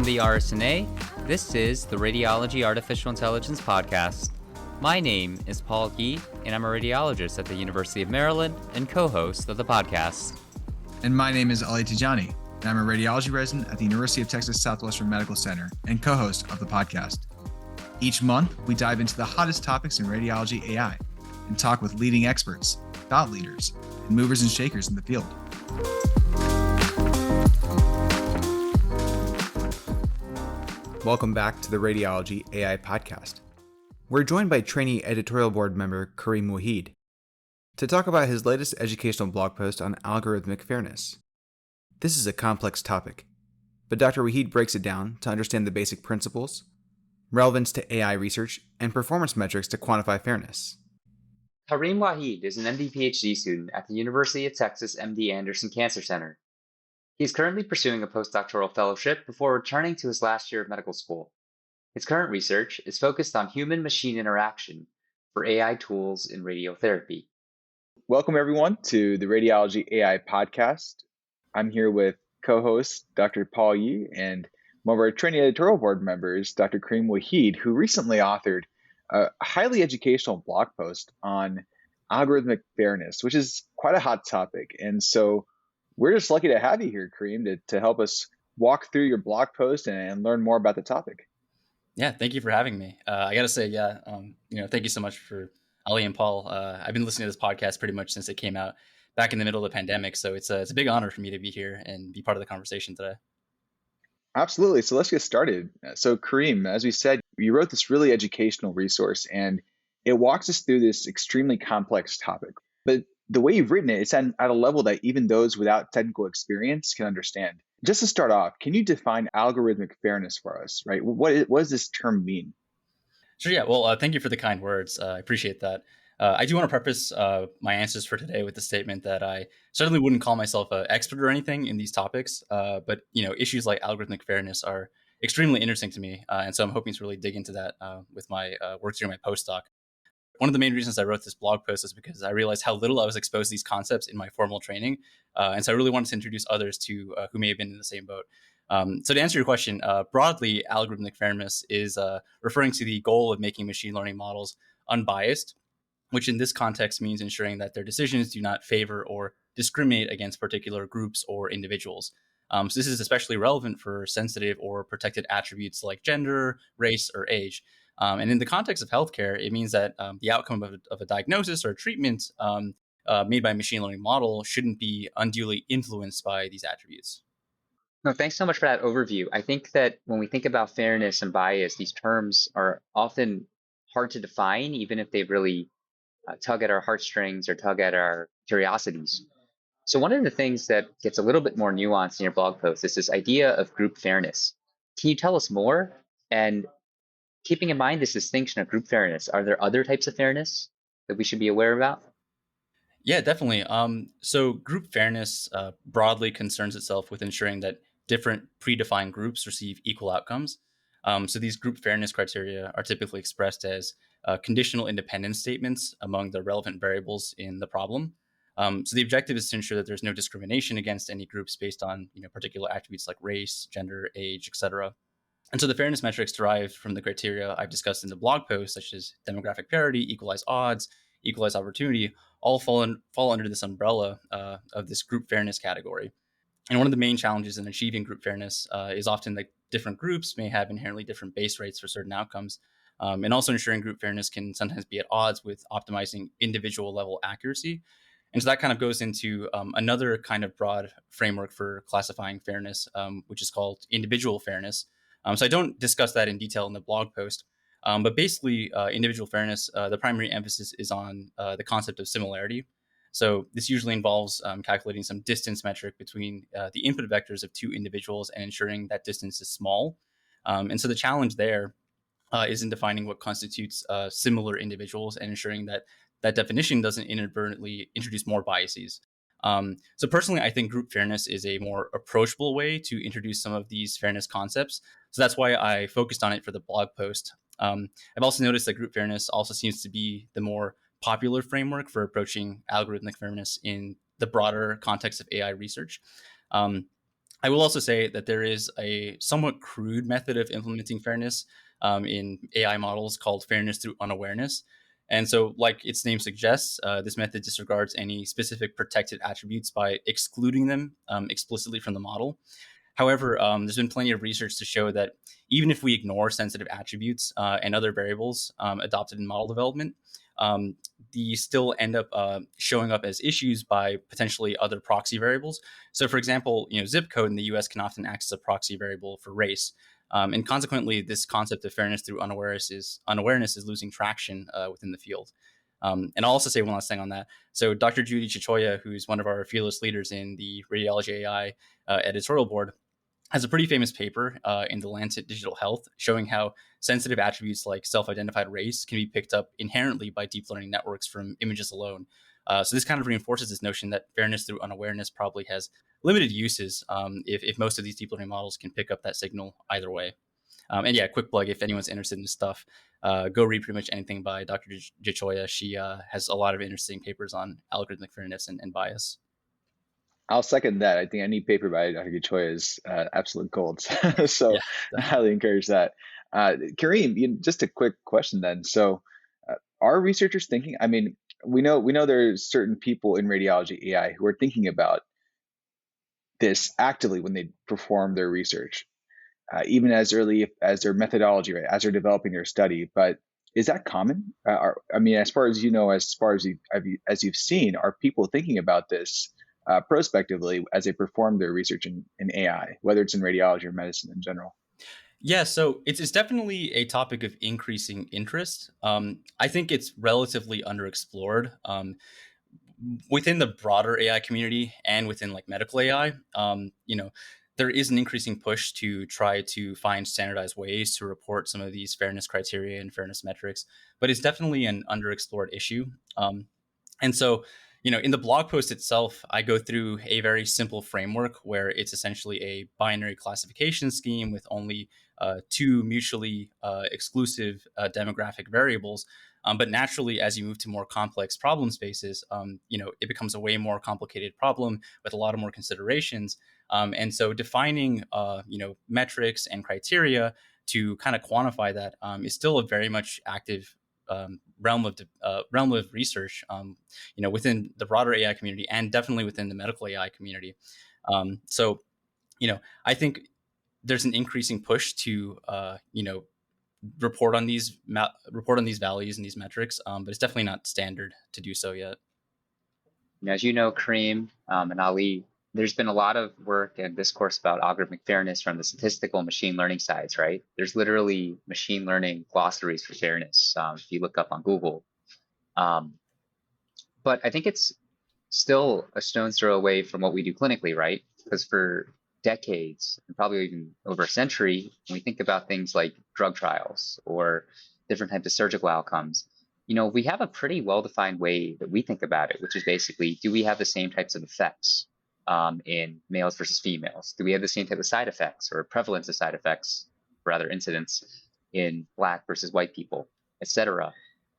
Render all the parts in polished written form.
the RSNA. This is the Radiology Artificial Intelligence Podcast. My name is Paul Yi, and I'm a radiologist at the University of Maryland and co-host of the podcast. And my name is Ali Tejani, and I'm a radiology resident at the University of Texas Southwestern Medical Center and co-host of the podcast. Each month, we dive into the hottest topics in radiology AI and talk with leading experts, thought leaders, and movers and shakers in the field. Welcome back to the Radiology AI Podcast. We're joined by trainee editorial board member Kareem Wahid to talk about his latest educational blog post on algorithmic fairness. This is a complex topic, but Dr. Wahid breaks it down to understand the basic principles, relevance to AI research, and performance metrics to quantify fairness. Kareem Wahid is an MD PhD student at the University of Texas MD Anderson Cancer Center. He is currently pursuing a postdoctoral fellowship before returning to his last year of medical school. His current research is focused on human-machine interaction for AI tools in radiotherapy. Welcome, everyone, to the Radiology AI Podcast. I'm here with co-host Dr. Paul Yi and one of our training editorial board members, Dr. Kareem Wahid, who recently authored a highly educational blog post on algorithmic fairness, which is quite a hot topic. And so we're just lucky to have you here, Kareem, to help us walk through your blog post and learn more about the topic. Yeah, thank you for having me. I got to say, thank you so much for Ali and Paul. I've been listening to this podcast pretty much since it came out back in the middle of the pandemic. So it's a big honor for me to be here and be part of the conversation today. Absolutely. So let's get started. So Kareem, as we said, you wrote this really educational resource and it walks us through this extremely complex topic. But the way you've written it, it's at a level that even those without technical experience can understand. Just to start off, can you define algorithmic fairness for us, right? What does this term mean? Sure, yeah. Well, thank you for the kind words. I appreciate that. I do want to preface my answers for today with the statement that I certainly wouldn't call myself an expert or anything in these topics, but issues like algorithmic fairness are extremely interesting to me, and so I'm hoping to really dig into that with my work during my postdoc. One of the main reasons I wrote this blog post is because I realized how little I was exposed to these concepts in my formal training, and so I really wanted to introduce others to who may have been in the same boat. So to answer your question, broadly, algorithmic fairness is referring to the goal of making machine learning models unbiased, which in this context means ensuring that their decisions do not favor or discriminate against particular groups or individuals. So this is especially relevant for sensitive or protected attributes like gender, race, or age. And in the context of healthcare, it means that the outcome of a diagnosis or a treatment made by a machine learning model shouldn't be unduly influenced by these attributes. No, thanks so much for that overview. I think that when we think about fairness and bias, these terms are often hard to define, even if they really tug at our heartstrings or tug at our curiosities. So one of the things that gets a little bit more nuanced in your blog post is this idea of group fairness. Can you tell us more? And keeping in mind this distinction of group fairness, are there other types of fairness that we should be aware about? Yeah, definitely. So group fairness broadly concerns itself with ensuring that different predefined groups receive equal outcomes. So these group fairness criteria are typically expressed as conditional independence statements among the relevant variables in the problem. So the objective is to ensure that there's no discrimination against any groups based on particular attributes like race, gender, age, etc. And so the fairness metrics derived from the criteria I've discussed in the blog post, such as demographic parity, equalized odds, equalized opportunity, all fall under this umbrella of this group fairness category. And one of the main challenges in achieving group fairness is often that different groups may have inherently different base rates for certain outcomes. And also ensuring group fairness can sometimes be at odds with optimizing individual level accuracy. And so that kind of goes into another kind of broad framework for classifying fairness, which is called individual fairness. So I don't discuss that in detail in the blog post, but basically individual fairness, the primary emphasis is on the concept of similarity. So this usually involves calculating some distance metric between the input vectors of two individuals and ensuring that distance is small. And so the challenge there is in defining what constitutes similar individuals and ensuring that that definition doesn't inadvertently introduce more biases. So personally, I think group fairness is a more approachable way to introduce some of these fairness concepts. So that's why I focused on it for the blog post. I've also noticed that group fairness also seems to be the more popular framework for approaching algorithmic fairness in the broader context of AI research. I will also say that there is a somewhat crude method of implementing fairness in AI models called fairness through unawareness. And so, like its name suggests, this method disregards any specific protected attributes by excluding them explicitly from the model. However, there's been plenty of research to show that even if we ignore sensitive attributes and other variables adopted in model development, um, these still end up showing up as issues by potentially other proxy variables. So, for example, zip code in the U.S. can often act as a proxy variable for race, and consequently, this concept of fairness through unawareness is losing traction within the field. And I'll also say one last thing on that. So, Dr. Judy Chichoya, who's one of our fearless leaders in the Radiology AI editorial board, has a pretty famous paper in the Lancet Digital Health showing how sensitive attributes like self-identified race can be picked up inherently by deep learning networks from images alone. So this kind of reinforces this notion that fairness through unawareness probably has limited uses if most of these deep learning models can pick up that signal either way. And yeah, quick plug, if anyone's interested in this stuff, go read pretty much anything by Dr. Jichoya. She has a lot of interesting papers on algorithmic fairness and bias. I'll second that. I think any paper by Dr. Choi is absolute gold. So Yeah, I highly encourage that. Kareem, just a quick question then. So are researchers thinking, I mean, we know there's certain people in radiology AI who are thinking about this actively when they perform their research, even as early as their methodology, right, as they're developing their study. But is that common? I mean, as far as you know, as far as you've seen, are people thinking about this prospectively as they perform their research in AI, whether it's in radiology or medicine in general? Yeah, so it's definitely a topic of increasing interest. I think it's relatively underexplored within the broader AI community and within like medical AI. There is an increasing push to try to find standardized ways to report some of these fairness criteria and fairness metrics, but it's definitely an underexplored issue. And so, in the blog post itself, I go through a very simple framework where it's essentially a binary classification scheme with only two mutually exclusive demographic variables. But naturally, as you move to more complex problem spaces, it becomes a way more complicated problem with a lot of more considerations. And so defining, metrics and criteria to kind of quantify that is still a very much active realm of research, within the broader AI community and definitely within the medical AI community. So, I think there's an increasing push to, report on these values and these metrics, but it's definitely not standard to do so yet. As you know, Kareem and Ali, there's been a lot of work and discourse about algorithmic fairness from the statistical machine learning sides, right? There's literally machine learning glossaries for fairness if you look up on Google. But I think it's still a stone's throw away from what we do clinically, right? Because for decades, and probably even over a century, when we think about things like drug trials or different types of surgical outcomes, we have a pretty well-defined way that we think about it, which is basically, do we have the same types of effects in males versus females? Do we have the same type of side effects or prevalence of side effects, rather incidence in Black versus white people, et cetera?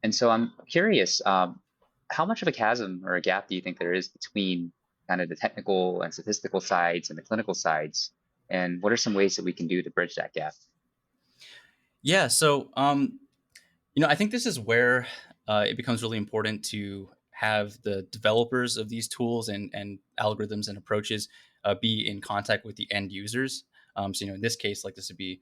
And so I'm curious, how much of a chasm or a gap do you think there is between kind of the technical and statistical sides and the clinical sides? And what are some ways that we can do to bridge that gap? Yeah, so I think this is where it becomes really important to have the developers of these tools and algorithms and approaches be in contact with the end users. So, in this case, like this would be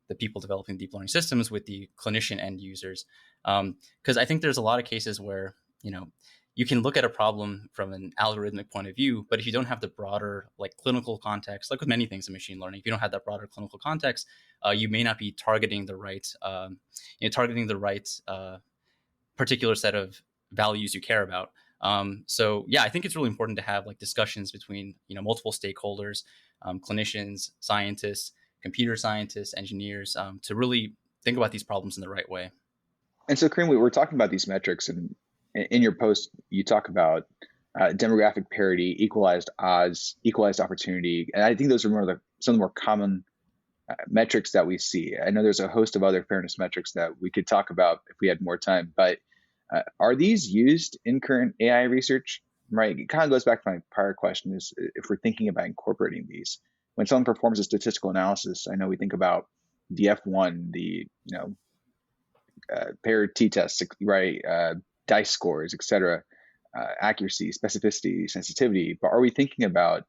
the people developing deep learning systems with the clinician end users. Because I think there's a lot of cases where, you can look at a problem from an algorithmic point of view, but if you don't have the broader like clinical context, like with many things in machine learning, if you don't have that broader clinical context, you may not be targeting the right, particular set of values you care about. So yeah, I think it's really important to have like discussions between multiple stakeholders, clinicians, scientists, computer scientists, engineers, to really think about these problems in the right way. And so, Kareem, we were talking about these metrics, and in your post, you talk about demographic parity, equalized odds, equalized opportunity, and I think those are some of the more common metrics that we see. I know there's a host of other fairness metrics that we could talk about if we had more time, but are these used in current AI research? Right, it kind of goes back to my prior question: is if we're thinking about incorporating these, when someone performs a statistical analysis, I know we think about the F1, the paired t-tests, right? Dice scores, etc., accuracy, specificity, sensitivity. But are we thinking about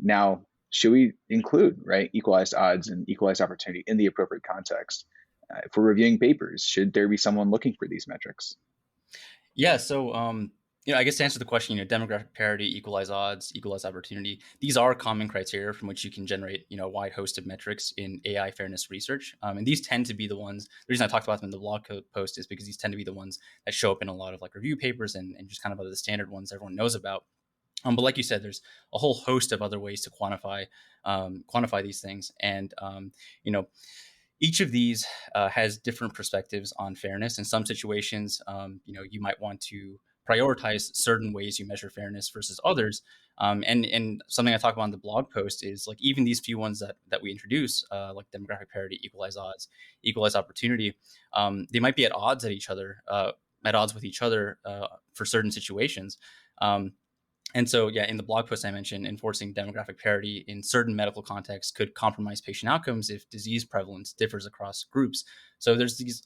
now, should we include, right, equalized odds and equalized opportunity in the appropriate context? If we're reviewing papers, should there be someone looking for these metrics? Yeah, so I guess to answer the question, demographic parity, equalized odds, equalized opportunity, these are common criteria from which you can generate, a wide host of metrics in AI fairness research. And these tend to be the ones, the reason I talked about them in the blog post is because these tend to be the ones that show up in a lot of like review papers and just kind of the standard ones everyone knows about. But like you said, there's a whole host of other ways to quantify these things. And, each of these has different perspectives on fairness. In some situations, you might want to prioritize certain ways you measure fairness versus others. And something I talk about in the blog post is like even these few ones that we introduce, like demographic parity, equalized odds, equalized opportunity, they might be at odds with each other for certain situations. And so, in the blog post I mentioned, enforcing demographic parity in certain medical contexts could compromise patient outcomes if disease prevalence differs across groups. So there's these,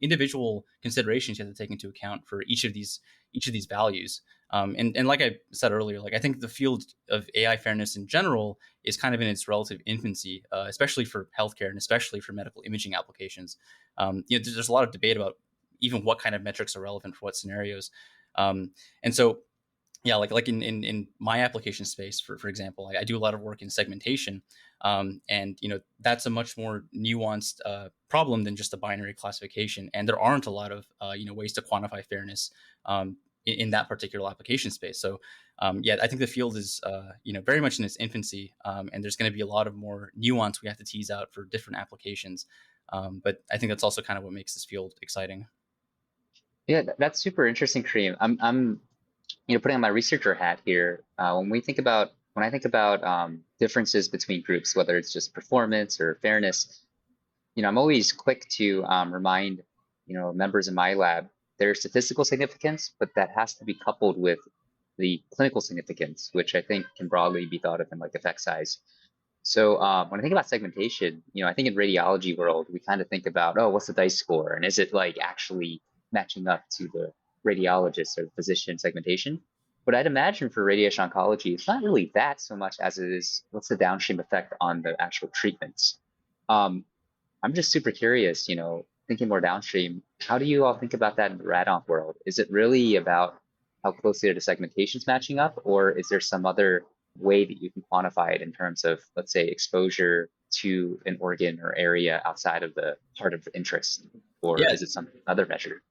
individual considerations you have to take into account for each of these values. And like I said earlier, like I think the field of AI fairness in general is kind of in its relative infancy, especially for healthcare and especially for medical imaging applications. There's a lot of debate about even what kind of metrics are relevant for what scenarios. And so like in my application space, for example, I do a lot of work in segmentation, and that's a much more nuanced problem than just a binary classification. And there aren't a lot of ways to quantify fairness in that particular application space. So I think the field is very much in its infancy, and there's going to be a lot of more nuance we have to tease out for different applications. But I think that's also kind of what makes this field exciting. Yeah, that's super interesting, Kareem. I'm putting on my researcher hat here. When I think about differences between groups, whether it's just performance or fairness, I'm always quick to remind, members in my lab there's statistical significance, but that has to be coupled with the clinical significance, which I think can broadly be thought of in like effect size. So when I think about segmentation, I think in radiology world, we kind of think about, oh, what's the dice score? And is it like actually matching up to the radiologist or the physician segmentation? But I'd imagine for radiation oncology, it's not really that so much as it is, what's the downstream effect on the actual treatments? I'm just super curious, thinking more downstream, how do you all think about that in the rad-onc world? Is it really about how closely are the segmentations matching up, or is there some other way that you can quantify it in terms of, let's say, exposure to an organ or area outside of the heart of interest, or is it some other measure?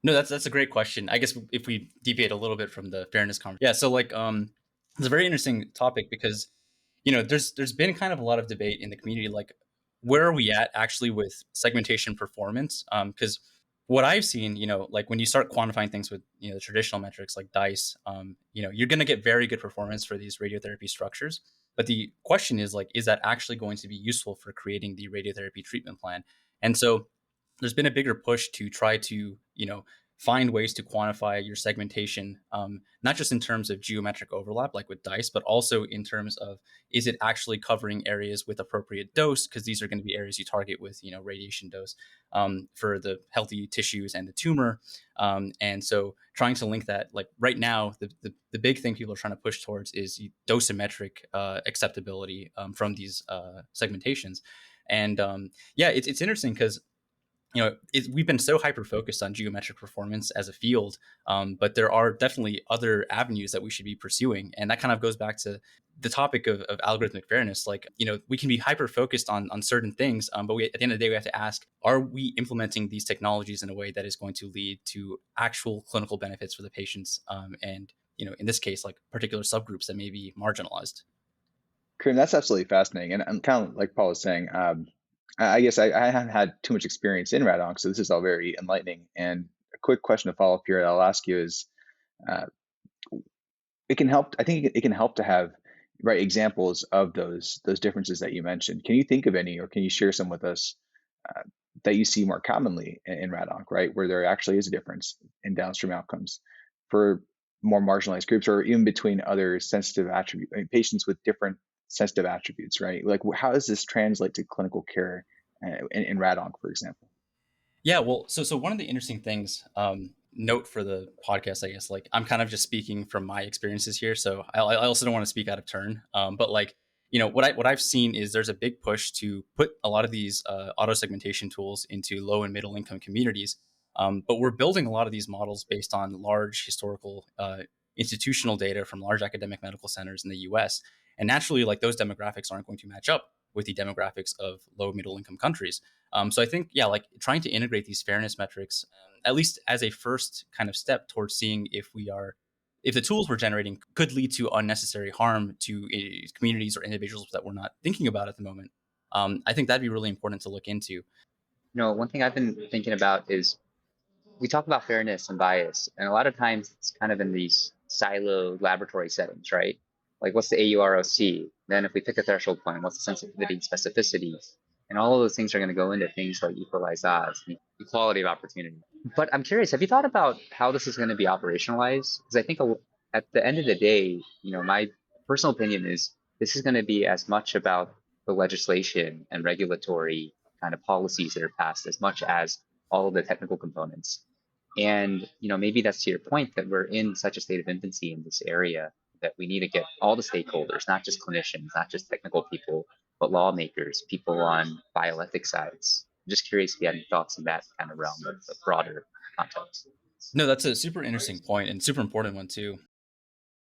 No, that's a great question. I guess if we deviate a little bit from the fairness conversation, so like it's a very interesting topic because there's been kind of a lot of debate in the community, like where are we at actually with segmentation performance? Because what I've seen, like when you start quantifying things with the traditional metrics like DICE, you're going to get very good performance for these radiotherapy structures. But the question is like, is that actually going to be useful for creating the radiotherapy treatment plan? And so there's been a bigger push to try to, find ways to quantify your segmentation, not just in terms of geometric overlap, like with DICE, but also in terms of, is it actually covering areas with appropriate dose? Because these are going to be areas you target with, radiation dose for the healthy tissues and the tumor. And so trying to link that, like right now, the big thing people are trying to push towards is dosimetric acceptability from these segmentations. And it's interesting because we've been so hyper focused on geometric performance as a field, but there are definitely other avenues that we should be pursuing. And that kind of goes back to the topic of algorithmic fairness. Like, we can be hyper focused on certain things, but at the end of the day, we have to ask, are we implementing these technologies in a way that is going to lead to actual clinical benefits for the patients? And, in this case, like particular subgroups that may be marginalized. Kareem, that's absolutely fascinating. And I'm kind of like Paul was saying, I guess I haven't had too much experience in rad-onc, so this is all very enlightening. And a quick question to follow up here that I'll ask you is, it can help. I think it can help to have examples of those differences that you mentioned. Can you think of any, or can you share some with us that you see more commonly in rad-onc, where there actually is a difference in downstream outcomes for more marginalized groups, or even between other sensitive attributes, patients with different sensitive attributes, right? Like, how does this translate to clinical care in Radonc, for example? Yeah, well, so one of the interesting things, note for the podcast, I guess, like I'm kind of just speaking from my experiences here, so I also don't want to speak out of turn. But like, what I've seen is there's a big push to put a lot of these auto segmentation tools into low and middle income communities. But we're building a lot of these models based on large historical institutional data from large academic medical centers in the U.S. And naturally, like those demographics aren't going to match up with the demographics of low middle income countries. So I think, yeah, like trying to integrate these fairness metrics, at least as a first kind of step towards seeing if the tools we're generating could lead to unnecessary harm to communities or individuals that we're not thinking about at the moment. I think that'd be really important to look into. One thing I've been thinking about is we talk about fairness and bias, and a lot of times it's kind of in these siloed laboratory settings, right? Like, what's the AUROC? Then, if we pick a threshold point, what's the sensitivity and specificity? And all of those things are going to go into things like equalized odds, and equality of opportunity. But I'm curious, have you thought about how this is going to be operationalized? Because I think at the end of the day, my personal opinion is this is going to be as much about the legislation and regulatory kind of policies that are passed as much as all of the technical components. And maybe that's to your point that we're in such a state of infancy in this area that we need to get all the stakeholders, not just clinicians, not just technical people, but lawmakers, people on bioethics sides. I'm just curious if you had any thoughts in that kind of realm of the broader context. No, that's a super interesting point and super important one too.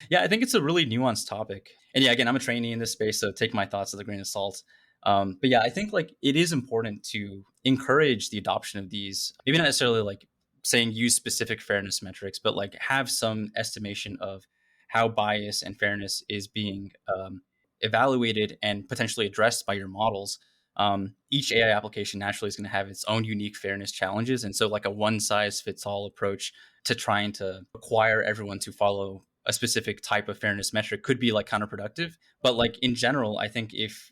Yeah, I think it's a really nuanced topic. And yeah, again, I'm a trainee in this space, so take my thoughts with a grain of salt. But yeah, I think like it is important to encourage the adoption of these, maybe not necessarily like saying use specific fairness metrics, but like have some estimation of how bias and fairness is being evaluated and potentially addressed by your models. Each AI application naturally is going to have its own unique fairness challenges. And so like a one size fits all approach to trying to require everyone to follow a specific type of fairness metric could be like counterproductive. But like in general, I think if,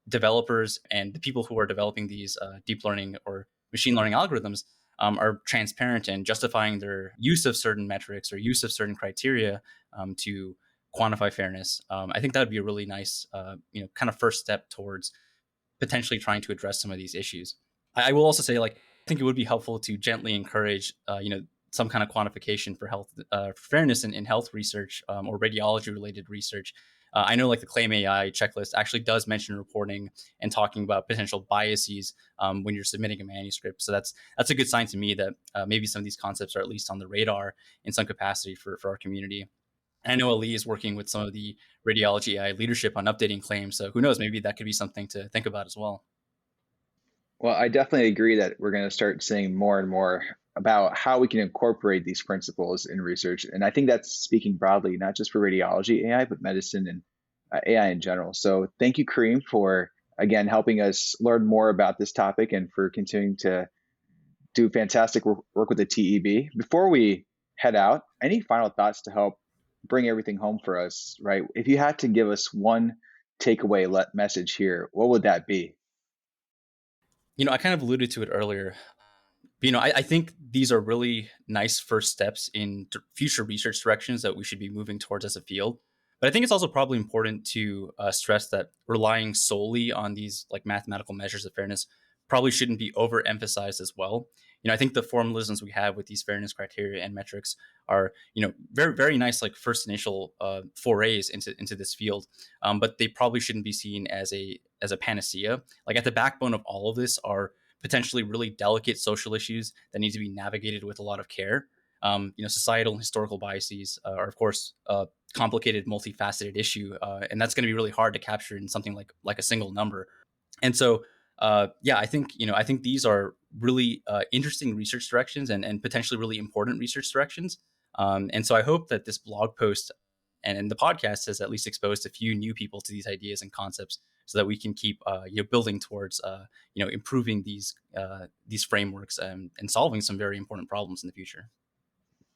developers and the people who are developing these deep learning or machine learning algorithms are transparent and justifying their use of certain metrics or use of certain criteria to quantify fairness, I think that would be a really nice, kind of first step towards potentially trying to address some of these issues. I will also say, like, I think it would be helpful to gently encourage, some kind of quantification for health fairness in health research or radiology related research. I know like the Kareem A checklist actually does mention reporting and talking about potential biases when you're submitting a manuscript. So that's a good sign to me that maybe some of these concepts are at least on the radar in some capacity for our community. And I know Ali is working with some of the radiology AI leadership on updating claims. So who knows, maybe that could be something to think about as well. Well, I definitely agree that we're going to start seeing more and more about how we can incorporate these principles in research. And I think that's speaking broadly, not just for radiology AI, but medicine and AI in general. So thank you, Kareem, for, again, helping us learn more about this topic and for continuing to do fantastic work with the TEB. Before we head out, any final thoughts to help bring everything home for us, right? If you had to give us one takeaway message here, what would that be? I kind of alluded to it earlier. I think these are really nice first steps in future research directions that we should be moving towards as a field. But I think it's also probably important to stress that relying solely on these like mathematical measures of fairness probably shouldn't be overemphasized as well. I think the formalisms we have with these fairness criteria and metrics are, very, very nice, like first initial forays into this field. But they probably shouldn't be seen as a panacea. Like at the backbone of all of this are potentially really delicate social issues that need to be navigated with a lot of care. Societal and historical biases are, of course, a complicated, multifaceted issue, and that's going to be really hard to capture in something like a single number. And so, I think these are really interesting research directions and potentially really important research directions. And so I hope that this blog post and the podcast has at least exposed a few new people to these ideas and concepts, so that we can keep building towards improving these frameworks and solving some very important problems in the future.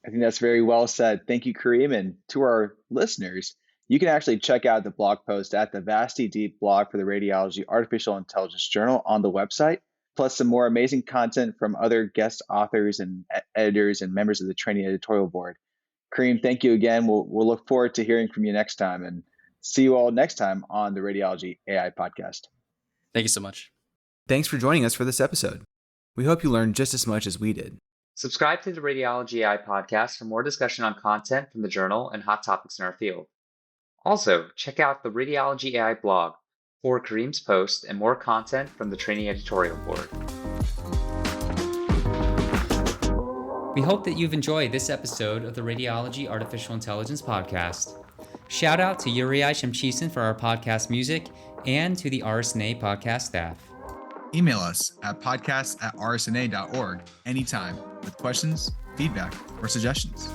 I think that's very well said. Thank you, Kareem. And to our listeners, you can actually check out the blog post at the Vasty Deep blog for the Radiology Artificial Intelligence Journal on the website, plus some more amazing content from other guest authors and editors and members of the training editorial board. Kareem, thank you again. We'll look forward to hearing from you next time. And See you all next time on the Radiology AI podcast. Thank you so much. Thanks for joining us for this episode. We hope you learned just as much as we did. Subscribe to the Radiology AI podcast for more discussion on content from the journal and hot topics in our field. Also, check out the Radiology AI blog for Kareem's post and more content from the trainee editorial board. We hope that you've enjoyed this episode of the Radiology Artificial Intelligence podcast. Shout out to Uriah Shemchisen for our podcast music and to the RSNA podcast staff. Email us at podcasts@rsna.org anytime with questions, feedback, or suggestions.